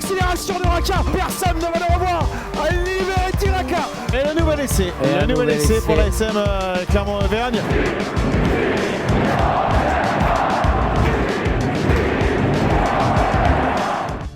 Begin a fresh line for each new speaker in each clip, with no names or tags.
l'accélération de Raka. Personne ne va le revoir. Liberty Raka.
Et le nouvel essai. Le nouvel essai pour l'ASM Clermont-Auvergne.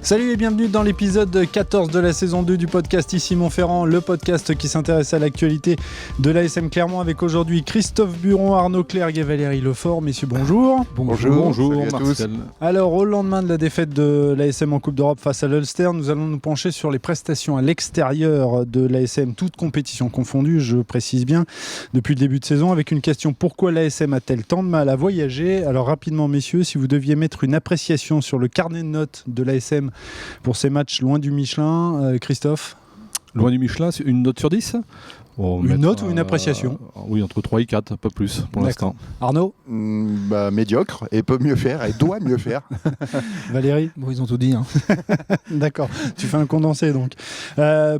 Salut et bienvenue dans l'épisode 14 de la saison 2 du podcast Ici Montferrand, le podcast qui s'intéresse à l'actualité de l'ASM Clermont avec aujourd'hui Christophe Buron, Arnaud Clergue et Valérie Lefort. Messieurs, bonjour.
Bonjour Marcel.
Alors, au lendemain de la défaite de l'ASM en Coupe d'Europe face à l'Ulster, nous allons nous pencher sur les prestations à l'extérieur de l'ASM, toutes compétitions confondues, je précise bien, depuis le début de saison, avec une question: pourquoi l'ASM a-t-elle tant de mal à voyager? Alors rapidement messieurs, si vous deviez mettre une appréciation sur le carnet de notes de l'ASM pour ces matchs loin du Michelin, Christophe?
Loin du Michelin, une note sur 10?
Une note ou une appréciation?
Oui, entre 3 et 4, pas plus pour l'instant.
Arnaud?
Médiocre, et peut mieux faire, et doit mieux faire.
Valérie?
Bon, ils ont tout dit. Hein.
D'accord, tu fais un condensé donc.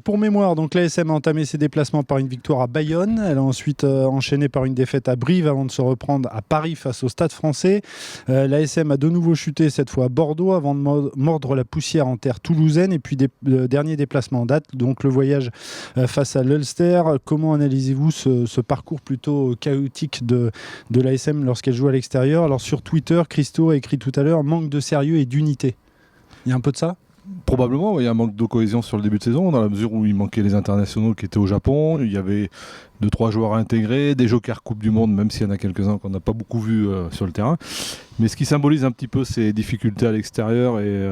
Pour mémoire, donc l'ASM a entamé ses déplacements par une victoire à Bayonne. Elle a ensuite enchaîné par une défaite à Brive avant de se reprendre à Paris face au Stade Français. L'ASM a de nouveau chuté, cette fois à Bordeaux, avant de mordre la poussière en terre toulousaine. Et puis le dernier déplacement en date, donc le voyage face à l'Ulster. Comment analysez-vous ce parcours plutôt chaotique de l'ASM lorsqu'elle joue à l'extérieur? Alors sur Twitter, Christo a écrit tout à l'heure: manque de sérieux et d'unité. Il y a un peu de ça?
Probablement, il y a un manque de cohésion sur le début de saison, dans la mesure où il manquait les internationaux qui étaient au Japon. Il y avait 2-3 joueurs à intégrer, des jokers Coupe du Monde, même s'il y en a quelques-uns qu'on n'a pas beaucoup vus sur le terrain. Mais ce qui symbolise un petit peu ces difficultés à l'extérieur et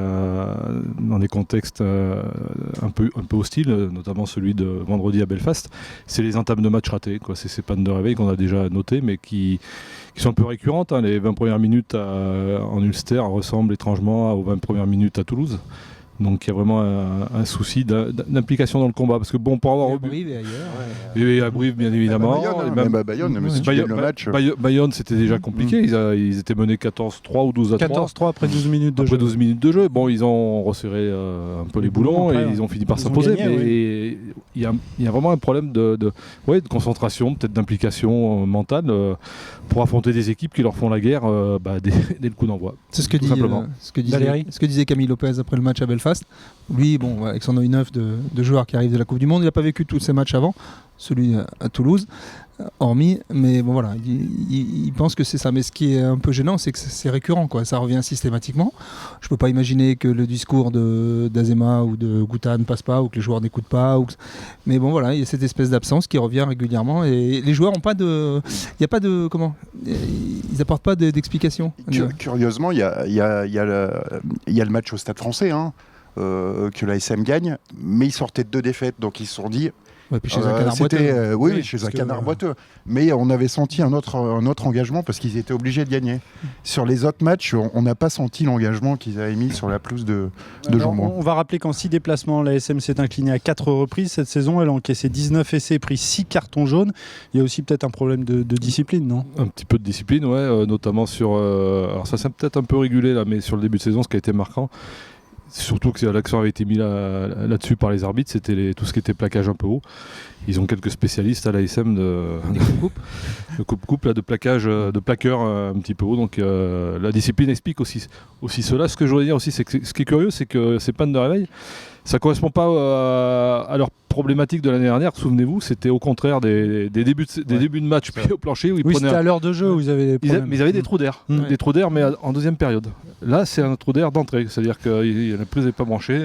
dans des contextes un peu hostiles, notamment celui de vendredi à Belfast, c'est les entames de match ratés, quoi. C'est ces pannes de réveil qu'on a déjà notées, mais qui sont un peu récurrentes. Hein. Les 20 premières minutes en Ulster ressemblent étrangement aux 20 premières minutes à Toulouse. Donc il y a vraiment un souci d'implication dans le combat, parce que bon, pour avoir
Brive et ailleurs.
Et à Brive bien évidemment. Bayonne c'était déjà compliqué. Ils étaient menés 14-3 ou 12-3.
14-3 après 12 minutes de jeu.
Après 12 minutes de jeu. Bon, ils ont resserré un peu les boulons et ils ont fini par s'imposer. Mais il y a vraiment un problème de concentration, peut-être d'implication mentale pour affronter des équipes qui leur font la guerre dès le coup d'envoi.
C'est ce que disait Camille Lopez après le match à Belfast. Lui, bon, avec son œil neuf de joueur qui arrive de la Coupe du Monde, il n'a pas vécu tous ces matchs avant, celui à Toulouse, hormis, mais bon voilà, il pense que c'est ça. Mais ce qui est un peu gênant, c'est que c'est récurrent, quoi. Ça revient systématiquement. Je ne peux pas imaginer que le discours d'Azema ou de Gouta ne passe pas, ou que les joueurs n'écoutent pas. Mais bon voilà, il y a cette espèce d'absence qui revient régulièrement, et les joueurs n'ont pas de... Il n'y a pas de... Comment ? Ils n'apportent pas d'explication.
Curieusement, il y a le match au Stade Français, que l'ASM gagne, mais ils sortaient de 2 défaites, donc ils se sont dit...
Ouais, puis chez un canard boiteux.
Chez un canard boiteux. Mais on avait senti un autre engagement parce qu'ils étaient obligés de gagner. Sur les autres matchs, on n'a pas senti l'engagement qu'ils avaient mis sur la pelouse de Jean-Bouin.
On va rappeler qu'en 6 déplacements, l'ASM s'est inclinée à 4 reprises cette saison. Elle a encaissé 19 essais, pris 6 cartons jaunes. Il y a aussi peut-être un problème de discipline, non?
Un petit peu de discipline, ouais, notamment sur... alors ça s'est peut-être un peu régulé là, mais sur le début de saison, ce qui a été marquant, surtout que l'accent avait été mis là-dessus par les arbitres, c'était tout ce qui était plaquage un peu haut. Ils ont quelques spécialistes à l'ASM de coupe de plaquage, de plaqueurs un petit peu haut. Donc la discipline explique aussi cela. Ce que je voudrais dire aussi, c'est que ce qui est curieux, c'est que ces pannes de réveil, ça ne correspond pas à leur problématique de l'année dernière. Souvenez-vous, c'était au contraire des débuts de match puis au plancher où ils prenaient...
c'était à l'heure de jeu où ils avaient des problèmes.
Mais ils avaient des trous d'air. Des trous d'air, mais en deuxième période. Là, c'est un trou d'air d'entrée. C'est-à-dire que la prise n'est pas branchée.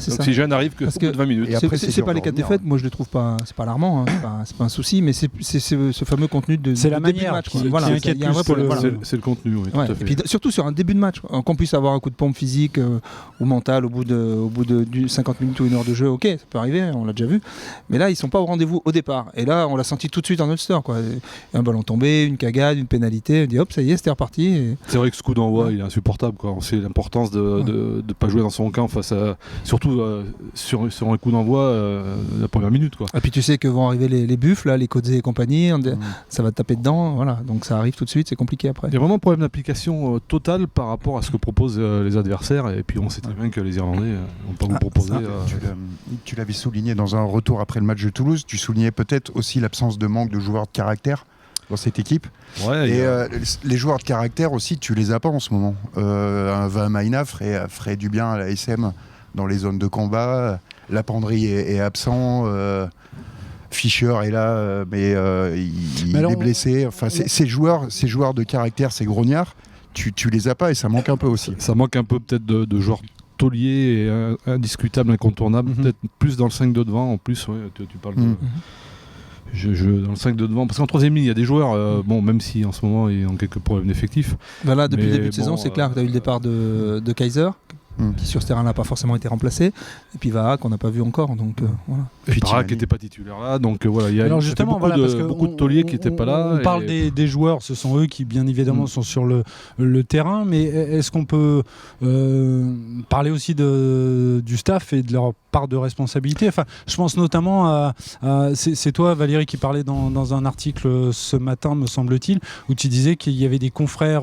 L'oxygène n'arrive que de 20 minutes.
Et après, c'est pas les 4 défaites. Moi, je les trouve pas... C'est pas alarmant. C'est pas un souci, mais c'est ce fameux contenu de
c'est la
début
manière
de match.
qui inquiète plus.
C'est le contenu, oui, tout à fait.
Et puis, surtout sur un début de match. Qu'on puisse avoir un coup de pompe physique ou mental au bout de 50 minutes ou 1 heure de jeu, ok, ça peut arriver, on l'a déjà vu. Mais là, ils sont pas au rendez-vous au départ. Et là, on l'a senti tout de suite en Ulster, quoi. Un ballon tombé, une cagade, une pénalité. On dit hop, ça y est, c'était reparti. Et...
C'est vrai que ce coup d'envoi, il est insupportable, quoi. On sait l'importance de pas jouer dans son camp face à, surtout sur un coup d'envoi la première minute, quoi.
Et puis tu sais que vont arriver les buffles, là, les Codzé et compagnie. Ça va te taper dedans, voilà. Donc ça arrive tout de suite, c'est compliqué après.
Il y a vraiment un problème d'application totale par rapport à ce que proposent les adversaires. Et puis on sait très bien que les Irlandais n'ont pas vous proposer.
Tu l'avais souligné dans un retour après le match de Toulouse, tu soulignais peut-être aussi l'absence de manque de joueurs de caractère dans cette équipe.
Ouais,
et les joueurs de caractère aussi, tu les as pas en ce moment. Un Vahamaina ferait du bien à la SM dans les zones de combat. Lapendry est absent. Fischer est là, mais il est blessé. Enfin, ces joueurs de caractère, ces grognards, tu les as pas et ça manque un peu aussi.
Ça manque un peu peut-être de joueurs tauliers et indiscutables, incontournables. Peut-être plus dans le 5 de devant. En plus, ouais, tu parles de... dans le 5 de devant, parce qu'en troisième ligne il y a des joueurs, bon, même si en ce moment ils ont quelques problèmes d'effectifs.
Bah là, depuis le début de saison, c'est clair que tu as eu le départ de Kaiser, qui sur ce terrain n'a pas forcément été remplacé, et puis Vaha qu'on n'a pas vu encore, donc voilà.
Et Parra qui n'était pas titulaire là, donc voilà, il y a beaucoup de tauliers qui n'étaient pas là.
On parle des joueurs, ce sont eux qui bien évidemment sont sur le terrain, mais est-ce qu'on peut parler aussi du staff et de leur part de responsabilité? Enfin, je pense notamment à c'est toi Valérie qui parlais dans un article ce matin, me semble-t-il, où tu disais qu'il y avait des confrères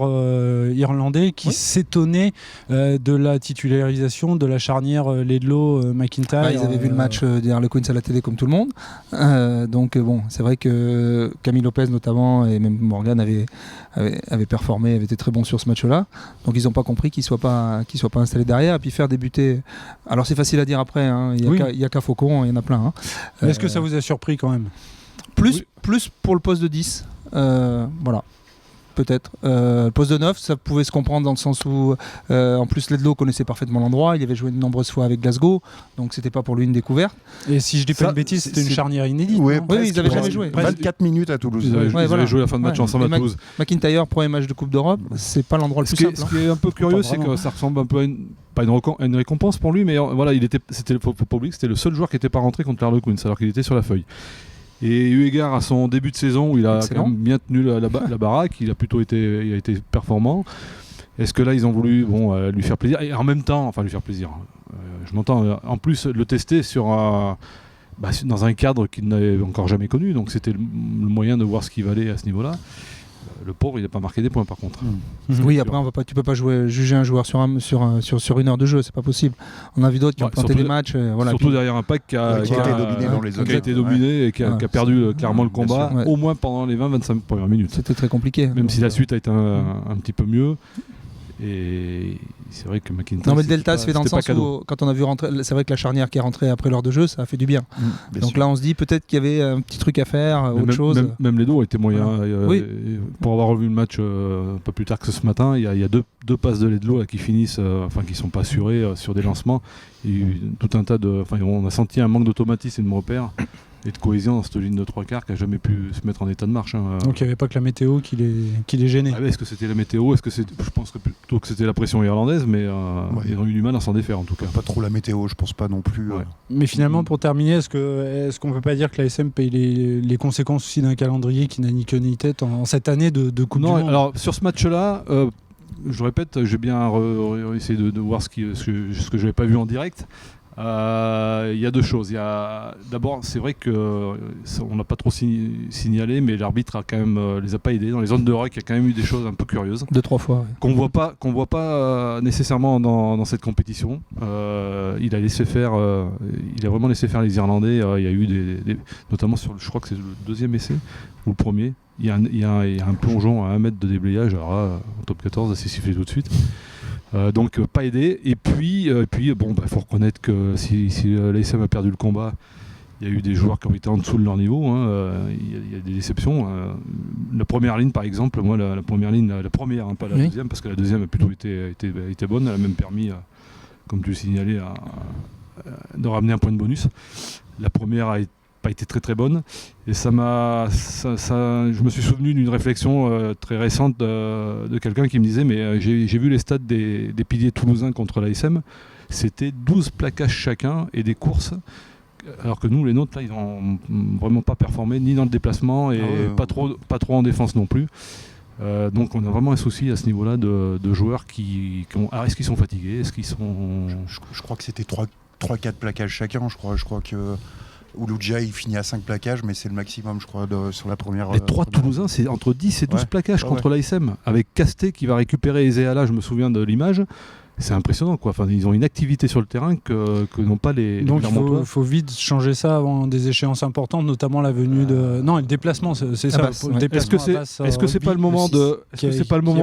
irlandais qui s'étonnaient de la titularisation de la charnière Ledlow-McIntyre.
Ils avaient vu le match des Harlequins à la télé comme tout le monde, donc bon, c'est vrai que Camille Lopez notamment et même Morgan avait performé, avait été très bon sur ce match-là, donc ils n'ont pas compris qu'il soit pas installé derrière, et puis faire débuter. Alors c'est facile à dire après, hein, il y a qu'à Faucon, il y en a plein. Hein.
Est-ce que ça vous a surpris quand même?
Plus pour le poste de 10, voilà. Peut-être. Le poste de 9, ça pouvait se comprendre dans le sens où, en plus, Ledlow connaissait parfaitement l'endroit. Il avait joué de nombreuses fois avec Glasgow, donc c'était pas pour lui une découverte.
Et si je dis pas une bêtise, c'était une charnière inédite.
Oui,
ils n'avaient jamais joué.
24 minutes à Toulouse.
Ils avaient joué la fin de match ensemble à Toulouse.
McIntyre, premier match de Coupe d'Europe, c'est pas l'endroit le plus simple.
Ce qui est un peu curieux, c'est que ça ressemble un peu à une récompense pour lui, mais voilà, faut pas oublier que c'était le seul joueur qui n'était pas rentré contre l'Harlequins, alors qu'il était sur la feuille. Et eu égard à son début de saison où il a quand même bien tenu la baraque, il a été performant. Est-ce que là ils ont voulu lui faire plaisir, et en même temps, enfin lui faire plaisir, je m'entends, en plus le tester dans un cadre qu'il n'avait encore jamais connu, donc c'était le moyen de voir ce qu'il valait à ce niveau-là. Le pauvre, il n'a pas marqué des points par contre.
Oui, après tu peux pas juger un joueur sur une heure de jeu, c'est pas possible. On a vu d'autres qui ont planté des matchs.
Surtout derrière un pack qui a été dominé et qui a perdu clairement le combat, au moins pendant les 20-25 premières minutes.
C'était très compliqué.
Même si la suite a été un petit peu mieux. Et c'est vrai que McIntyre.
Non, mais le delta se fait dans le sens où, quand on a vu rentrer, c'est vrai que la charnière qui est rentrée après l'heure de jeu, ça a fait du bien. Donc là, on se dit peut-être qu'il y avait un petit truc à faire, autre chose.
Même les deux ont été moyens. Pour avoir revu le match un peu plus tard que ce matin, il y a deux passes de Ledlow qui finissent, qui sont pas assurées sur des lancements. Et tout un tas on a senti un manque d'automatisme et de repère et de cohésion dans cette ligne de 3 quarts qui n'a jamais pu se mettre en état de marche.
Donc il n'y avait pas que la météo qui les gênait.
Est-ce que c'était la météo? Je pense que plutôt que c'était la pression irlandaise, mais ils ont eu du mal à s'en défaire en tout cas.
Pas trop la météo, je pense pas non plus.
Mais finalement, pour terminer, est-ce qu'on peut pas dire que l'ASM paye les conséquences aussi d'un calendrier qui n'a ni queue ni tête en cette année de Coupe du Monde?
Alors sur ce match-là, je répète, j'ai bien essayé de voir ce que je n'avais pas vu en direct. Il y a deux choses. D'abord, c'est vrai qu'on n'a pas trop signalé, mais l'arbitre a quand même les a pas aidés. Dans les zones de rec, il y a quand même eu des choses un peu curieuses.
2-3 fois.
Qu'on voit pas nécessairement dans cette compétition. Il a vraiment laissé faire les Irlandais. Il y a eu notamment je crois que c'est le deuxième essai ou le premier. Il y a un plongeon à 1 mètre de déblayage. Alors là, en top 14, c'est sifflé tout de suite. Donc pas aidé. Et puis faut reconnaître que si l'ASM a perdu le combat, il y a eu des joueurs qui ont été en dessous de leur niveau. Il y a des déceptions. La première ligne par exemple, moi la première ligne, la première, pas la deuxième, parce que la deuxième a plutôt été bonne. Elle a même permis, comme tu le signalais, de ramener un point de bonus. La première a pas été très très bonne, et je me suis souvenu d'une réflexion très récente de quelqu'un qui me disait mais j'ai vu les stats des piliers toulousains contre l'ASM, c'était 12 plaquages chacun et des courses, alors que nous les nôtres là ils n'ont vraiment pas performé ni dans le déplacement et pas trop en défense non plus. Donc on a vraiment un souci à ce niveau là de joueurs alors est-ce qu'ils sont fatigués, est-ce qu'ils sont...
Je crois que c'était 3-4 plaquages chacun, je crois que Ouloudja il finit à 5 plaquages, mais c'est le maximum je crois sur la première.
Les 3 Toulousains c'est entre 10 et 12 plaquages contre l'ASM, avec Casté qui va récupérer Ezéala, je me souviens de l'image, c'est impressionnant, quoi. Enfin, ils ont une activité sur le terrain que n'ont pas les
Donc
Clermontois.
il faut vite changer ça avant des échéances importantes, notamment la venue de. Non, le déplacement, c'est ça.
Basse,
le
ouais.
déplacement
Est-ce que c'est pas le moment de.
Qui a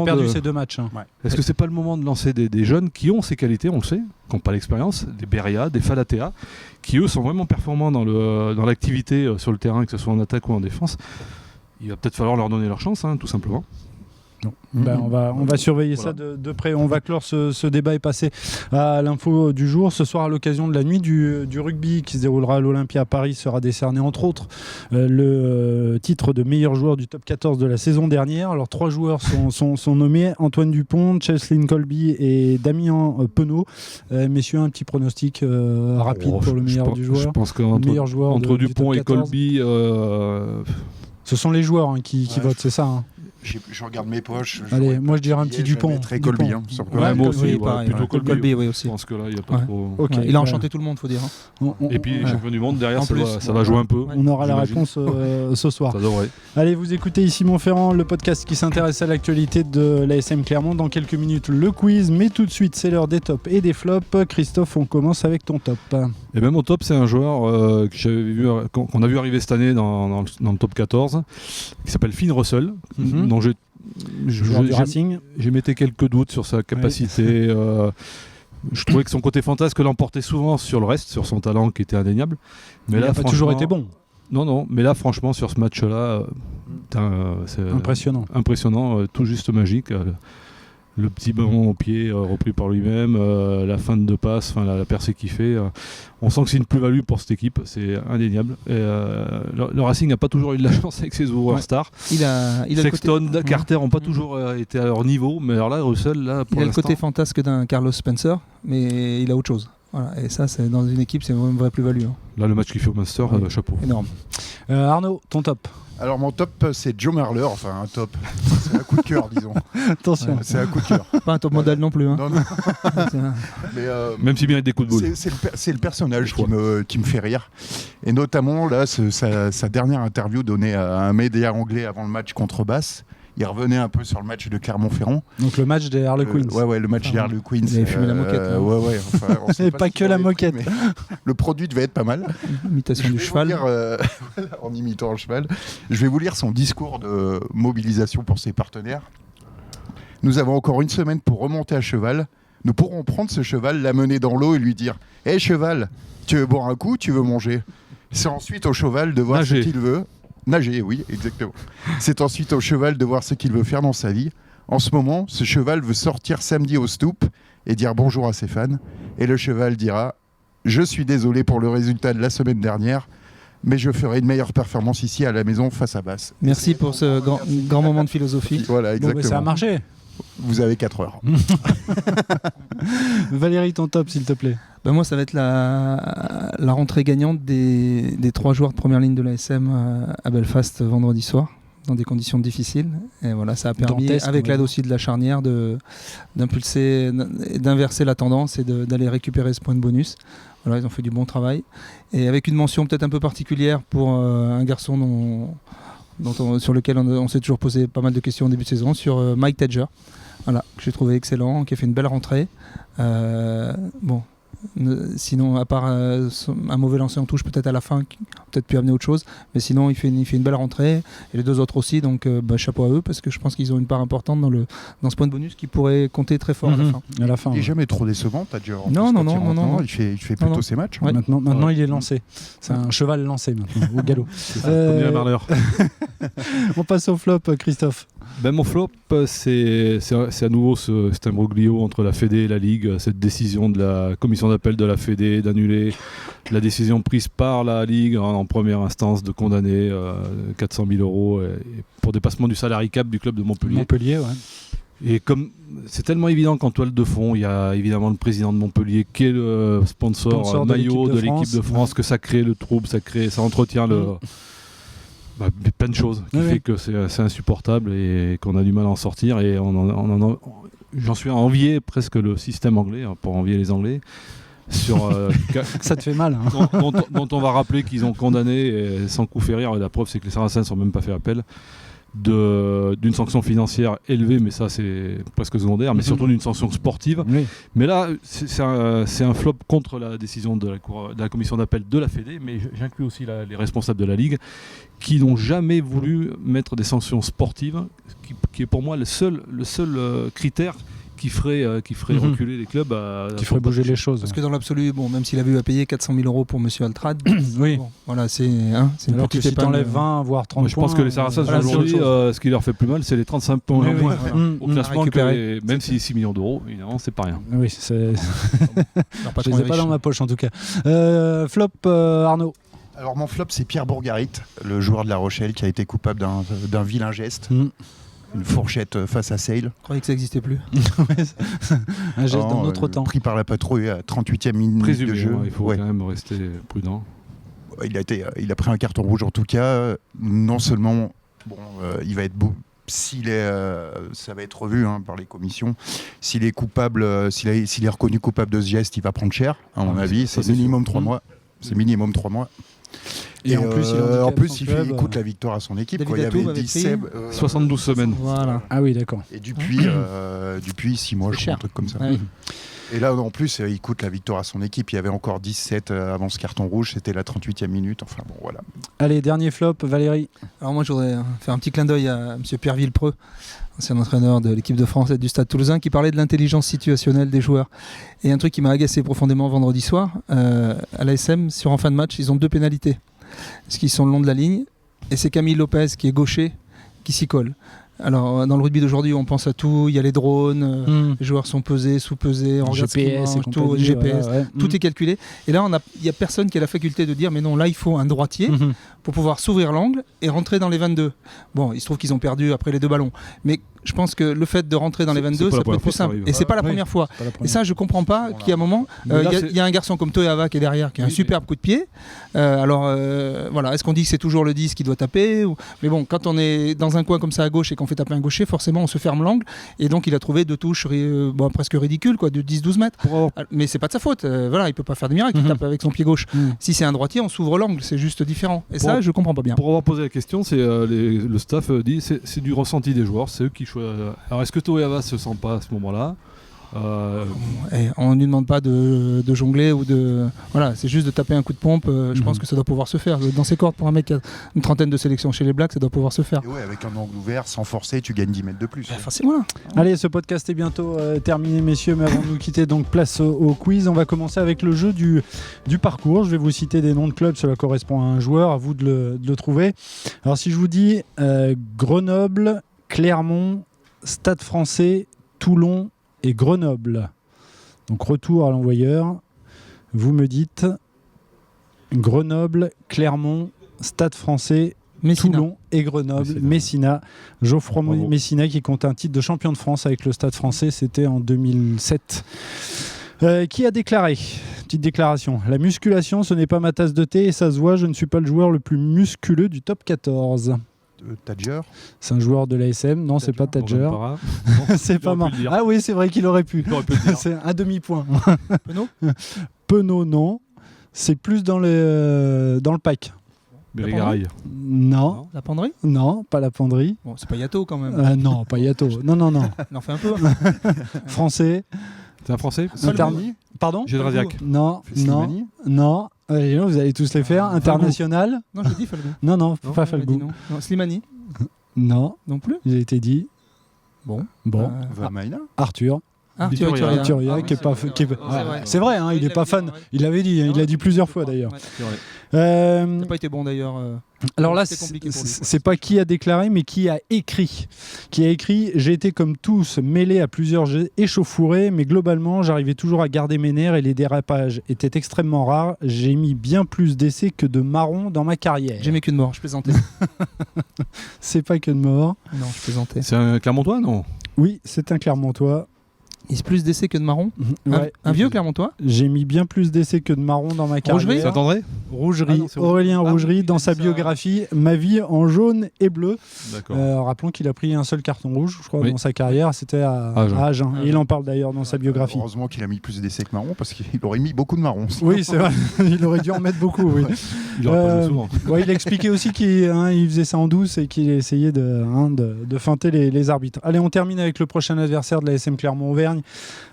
perdu ces 2 matchs. Hein.
Est-ce que c'est pas le moment de lancer des jeunes qui ont ces qualités, on le sait, qui n'ont pas l'expérience, des Beria, des Falatea, qui eux sont vraiment performants dans l'activité sur le terrain, que ce soit en attaque ou en défense. Il va peut-être falloir leur donner leur chance, tout simplement.
On va surveiller ça de près. On va clore ce débat et passer à l'info du jour. Ce soir, à l'occasion de la nuit du rugby qui se déroulera à l'Olympia à Paris, sera décerné entre autres le titre de meilleur joueur du top 14 de la saison dernière. Alors 3 joueurs sont nommés: Antoine Dupont, Cheslin Colby et Damien Penaud. Messieurs, un petit pronostic rapide pour le meilleur du joueur.
Je pense qu'entre Dupont et Colby...
Ce sont les joueurs qui votent, c'est ça.
Je regarde mes poches.
Allez, moi je dirais un petit Dupont.
Je mettrais Colby.
moi aussi,
pareil,
plutôt
Colby, oui, aussi.
Je pense que là, il n'y a pas trop...
Okay,
il a enchanté tout le monde, faut dire.
Et puis, champion du monde, derrière,
En plus,
ça va jouer un peu.
On aura la réponse ce soir.
Ça devrait.
Allez, vous écoutez ici Montferrand, le podcast qui s'intéresse à l'actualité de l'ASM Clermont. Dans quelques minutes, le quiz, mais tout de suite, c'est l'heure des tops et des flops. Christophe, on commence avec ton top.
Et même au top, c'est un joueur qu'on a vu arriver cette année dans le top 14, qui s'appelle Finn Russell, dont j'émettais quelques doutes sur sa capacité. Je trouvais que son côté fantasque l'emportait souvent sur le reste, sur son talent qui était indéniable. Mais
il n'a pas toujours été bon.
Non, mais là, franchement, sur ce match-là, c'est impressionnant, tout juste magique. Le petit ballon au pied repris par lui-même, la fin de 2 passes, la percée qu'il fait. On sent que c'est une plus-value pour cette équipe, c'est indéniable. Et, le Racing n'a pas toujours eu de la chance avec ses ouvreurs stars. Sexton, Carter n'ont pas toujours été à leur niveau, mais alors là, Russell, pour
il a le côté fantasque d'un Carlos Spencer, mais il a autre chose. Voilà. Et ça, c'est, dans une équipe, c'est vraiment une vraie plus-value.
Là, le match qu'il fait au Master, chapeau.
Énorme.
Arnaud, ton top?
Alors mon top, c'est Joe Marler, enfin un top, c'est un coup de cœur, disons.
Attention,
c'est un coup de cœur.
Pas un top modèle non plus.
Non. Mais,
même s'il mérite des coups de boule.
C'est le personnage qui me fait rire. Et notamment, là, sa dernière interview donnée à un média anglais avant le match contre Basse. Il revenait un peu sur le match de Clermont-Ferrand.
Donc le match des Harlequins.
Le match des Harlequins.
Il avait fumé la moquette.
Et pas que la moquette.
Le produit devait être pas mal.
Imitation du cheval.
En imitant le cheval. Je vais vous lire son discours de mobilisation pour ses partenaires. Nous avons encore 1 semaine pour remonter à cheval. Nous pourrons prendre ce cheval, l'amener dans l'eau et lui dire « Hé cheval, tu veux boire un coup, tu veux manger ?» C'est ensuite au cheval de voir ce qu'il veut. Nager, oui, exactement. C'est ensuite au cheval de voir ce qu'il veut faire dans sa vie. En ce moment, ce cheval veut sortir samedi au Stoop et dire bonjour à ses fans. Et le cheval dira « Je suis désolé pour le résultat de la semaine dernière, mais je ferai une meilleure performance ici à la maison face à Basse. »
Merci pour ce grand moment de philosophie.
Voilà, exactement.
Bon, ça a marché.
Vous avez 4 heures.
Valérie, ton top, s'il te plaît.
Moi, ça va être la rentrée gagnante des 3 joueurs de première ligne de l'ASM à Belfast vendredi soir, dans des conditions difficiles. Et voilà, ça a permis, avec l'aide aussi de la charnière, d'impulser, d'inverser la tendance et d'aller récupérer ce point de bonus. Voilà, ils ont fait du bon travail. Et avec une mention peut-être un peu particulière pour un garçon sur lequel on s'est toujours posé pas mal de questions au début de saison, sur Mike Tedger, voilà, que j'ai trouvé excellent, qui a fait une belle rentrée. Sinon, à part un mauvais lancer en touche peut-être à la fin, qui a peut-être pu amener autre chose, mais sinon il fait une belle rentrée, et les 2 autres aussi, donc chapeau à eux, parce que je pense qu'ils ont une part importante dans ce point de bonus qui pourrait compter très fort
à la fin.
Il n'est jamais trop décevant, Tadger.
Non.
Il fait plutôt ses matchs.
Ouais. Maintenant il est lancé. C'est un cheval lancé maintenant, au galop.
Comme dit la Marler.
On passe au flop, Christophe.
Mon flop, c'est à nouveau cet imbroglio entre la Fédé et la Ligue, cette décision de la commission d'appel de la Fédé d'annuler la décision prise par la Ligue en première instance de condamner 400 000 € pour dépassement du salary cap du club de Montpellier.
Ouais.
Et comme c'est tellement évident qu'en toile de fond, il y a évidemment le président de Montpellier qui est le sponsor maillot de l'équipe de France, que ça crée le trouble, ça entretient plein de choses qui fait que c'est insupportable et qu'on a du mal à en sortir, et j'en suis à envier presque le système anglais, pour envier les Anglais sur
ça te fait mal,
dont on va rappeler qu'ils ont condamné sans coup férir, et la preuve c'est que les Saracens n'ont même pas fait appel, d'une sanction financière élevée, mais ça c'est presque secondaire, mais surtout d'une sanction sportive.
Oui.
Mais là, c'est un flop contre la décision de la commission d'appel de la Fédé, mais j'inclus aussi les responsables de la Ligue, qui n'ont jamais voulu mettre des sanctions sportives, qui est pour moi le seul critère qui ferait reculer les clubs.
Qui ferait bouger les choses.
Parce que dans l'absolu, bon, même s'il avait eu à payer 400 000 € pour Monsieur Altrad,
oui.
Bon, voilà, c'est une
alors que
petite
si
épingle.
t'enlèves 20, voire 30
Moi, je pense
points,
que les Saracens
voilà,
aujourd'hui,
c'est autre chose.
ce qui leur fait plus mal, c'est les 35 points
Oui,
en
oui,
moins
voilà.
au classement,
récupérer.
même si 6 millions d'euros, évidemment, c'est pas rien.
Oui, c'est...
Alors, pas
je les ai pas dans ma poche en tout cas. Flop, Arnaud.
Alors mon flop, c'est Pierre Bourgarit, le joueur de La Rochelle qui a été coupable d'un vilain geste. Une fourchette face à Sale.
Je croyais que ça n'existait plus.
Un geste d'un autre temps.
Pris par la patrouille à 38e minute
Présumé,
de jeu.
il faut quand même rester prudent.
Il a pris un carton rouge en tout cas. Non seulement, il va être beau. Ça va être revu par les commissions. S'il est coupable, s'il est reconnu coupable de ce geste, il va prendre cher. À mon avis, c'est minimum 3 mois. C'est minimum 3 mois. Et en plus, il coûte la victoire à son équipe.
David
Il y
Atout
avait
avait pris
72 semaines.
Voilà.
Ah oui, d'accord.
Et Dupuis, 6 mois, je crois, un truc comme ça.
Ouais.
Et là, en plus, il coûte la victoire à son équipe. Il y avait encore 17 avant ce carton rouge. C'était la 38e minute. Enfin bon, voilà.
Allez, dernier flop, Valérie.
Alors moi, je voudrais faire un petit clin d'œil à M. Pierre Villepreux, ancien entraîneur de l'équipe de France et du Stade Toulousain, qui parlait de l'intelligence situationnelle des joueurs. Et un truc qui m'a agacé profondément vendredi soir, à l'ASM, en fin de match, ils ont 2 pénalités. Parce qu'ils sont le long de la ligne, et c'est Camille Lopez, qui est gaucher, qui s'y colle. Alors, dans le rugby d'aujourd'hui, on pense à tout. Il y a les drones, les joueurs sont pesés, sous-pesés, on regarde
GPS,
ce qu'ils mangent, tout, GPS,
ouais.
tout est calculé. Et là, il n'y a personne qui a la faculté de dire, mais non, là, il faut un droitier pour pouvoir s'ouvrir l'angle et rentrer dans les 22. Bon, il se trouve qu'ils ont perdu après les 2 ballons. Mais je pense que le fait de rentrer dans les 22, ça peut être plus simple. Et c'est pas la première fois. Et ça, je comprends pas qu'il y a un moment, il y a un garçon comme Toyava qui est derrière, qui a un superbe coup de pied. Voilà, est-ce qu'on dit que c'est toujours le 10 qui doit taper Mais bon, quand on est dans un coin comme ça à gauche et qu'on fait taper un gaucher, forcément on se ferme l'angle. Et donc il a trouvé 2 touches presque ridicules, de 10-12 mètres. Mais c'est pas de sa faute. Voilà, il peut pas faire de miracle, il tape avec son pied gauche. Si c'est un droitier, on s'ouvre l'angle, c'est juste différent. Et ça, je comprends pas bien.
Pour avoir posé la question, le staff dit c'est du ressenti des joueurs, c'est eux qui choisissent. Alors est-ce que Toyava se sent pas à ce moment-là
on ne lui demande pas de jongler ou de... Voilà, c'est juste de taper un coup de pompe. Je pense que ça doit pouvoir se faire. Dans ses cordes, pour un mec qui a une trentaine de sélections chez les Blacks, ça doit pouvoir se faire.
Et ouais, avec un angle ouvert, sans forcer, tu gagnes 10 mètres de plus.
Voilà.
Allez, ce podcast est bientôt terminé, messieurs, mais avant de nous quitter, donc place au quiz. On va commencer avec le jeu du parcours. Je vais vous citer des noms de clubs, cela correspond à un joueur, à vous de le trouver. Alors si je vous dis Grenoble, Clermont, Stade Français, Toulon et Grenoble. Donc retour à l'envoyeur. Vous me dites Grenoble, Clermont, Stade Français,
Messina.
Toulon et Grenoble, Messina. Geoffroy Messina qui compte un titre de champion de France avec le Stade Français, c'était en 2007. Qui a déclaré, petite déclaration, la musculation ce n'est pas ma tasse de thé et ça se voit, je ne suis pas le joueur le plus musculeux du top 14.
Tadger.
C'est un joueur de l'ASM, non, c'est pas Tadger. C'est pas marrant. Ah oui, c'est vrai qu'il aurait pu. C'est un demi-point.
Penaud
Penaud, non. C'est plus dans le pack.
Bérigaraï.
Non.
La penderie?
Non, pas la penderie.
Bon, c'est pas Yato quand même.
Non, pas Yato. Non.
Il en fait un peu.
Français.
C'est un Français?
Pardon?
Gédrasiac.
Non. Vous allez tous les faire. International.
Non, j'ai dit Falgou.
Non, pas Falgou.
Non. Slimani.
Non.
Non plus.
Il a été dit.
Bon.
Vamaina.
Arthur.
Turia,
qui est pas. C'est vrai, hein, il est pas fan. Il l'avait dit, il l'a dit plusieurs fois d'ailleurs.
Ça n'a pas été bon d'ailleurs.
Alors là, c'est pas qui a déclaré, mais qui a écrit. Qui a écrit « J'ai été comme tous mêlé à plusieurs échauffourées, mais globalement, j'arrivais toujours à garder mes nerfs et les dérapages étaient extrêmement rares. J'ai mis bien plus d'essais que de marrons dans ma carrière. »
J'ai mis qu'une mort, je plaisantais.
C'est pas que de mort.
Non, je plaisantais.
C'est un Clermontois, non?
Oui, c'est un Clermontois.
Il se plus d'essais que de marron.
Ouais.
Un vieux Clermontois.
J'ai mis bien plus d'essais que de marron dans ma carrière.
Rogerie
Saint-André?
Rougerie,
non, c'est
Aurélien
Rougerie.
Rougerie,
Ah oui,
dans
il a
sa
dit ça.
biographie, ma vie en jaune et bleu.
D'accord.
Rappelons qu'il a pris un seul carton rouge, je crois,
Oui.
dans sa carrière, c'était à
Agen.
Agen. Et il en parle d'ailleurs dans sa biographie.
Heureusement qu'il a mis plus d'essais que marron parce qu'il aurait mis beaucoup de marron.
Oui, c'est vrai, il aurait dû en mettre beaucoup. Oui.
Il aura pas joué souvent.
Ouais, il a expliqué aussi qu'il il faisait ça en douce et qu'il essayait de feinter les arbitres. Allez, on termine avec le prochain adversaire de la SM Clermont-Auvergne,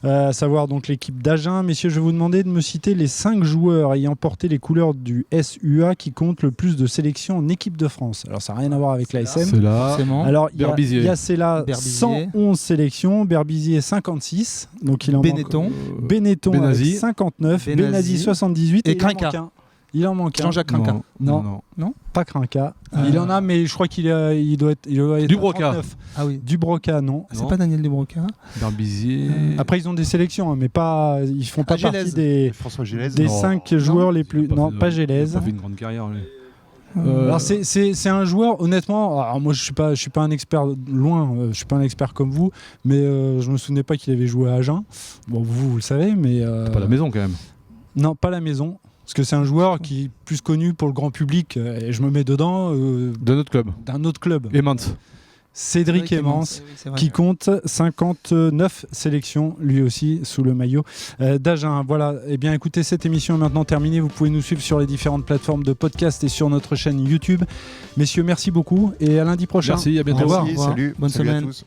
à savoir donc l'équipe d'Agen. Messieurs, je vais vous demander de me citer les 5 joueurs ayant porté les couleurs du SUA qui comptent le plus de sélections en équipe de France. Alors, ça n'a rien à voir avec la SM.
C'est là.
Forcément.
Alors,
Berbizier.
Yacela,
Berbizier.
111 sélections, Berbizier 56, donc il en
Benetton.
manque. Benetton
Benazi.
avec 59,
Benazi.
Benazi 78
Et
il en
Krinka.
manque un. Il en manque un.
Jean-Jacques Crinquin.
Non. Pas Krinka. Il en a, mais je crois qu'il doit être
Dubroca.
39.
Ah oui.
Dubroca, non.
C'est pas Daniel Dubroca.
Berbizier.
Après, ils ont des sélections, hein, mais pas, ils font pas
Gélez.
partie des
François Gélez.
des
non.
5 joueurs les plus. Non, pas
Il
Gélez.
a pas fait une grande carrière. Lui.
Alors c'est un joueur, honnêtement. Alors moi je suis pas un expert loin, je suis pas un expert comme vous, mais je me souvenais pas qu'il avait joué à Agen. Bon, vous le savez, mais
C'est pas la maison quand même.
non, pas la maison. Parce que c'est un joueur qui est plus connu pour le grand public, et je me mets dedans,
De notre club.
d'un autre club.
Emans.
Cédric Emmans,
Oui, c'est vrai.
qui compte 59 sélections, lui aussi, sous le maillot d'Agen. Voilà, eh bien écoutez, cette émission est maintenant terminée. Vous pouvez nous suivre sur les différentes plateformes de podcast et sur notre chaîne YouTube. Messieurs, merci beaucoup et à lundi prochain.
Merci, à bientôt.
Au revoir.
Merci,
Au revoir.
salut.
Bonne
Salut à
semaine.
tous.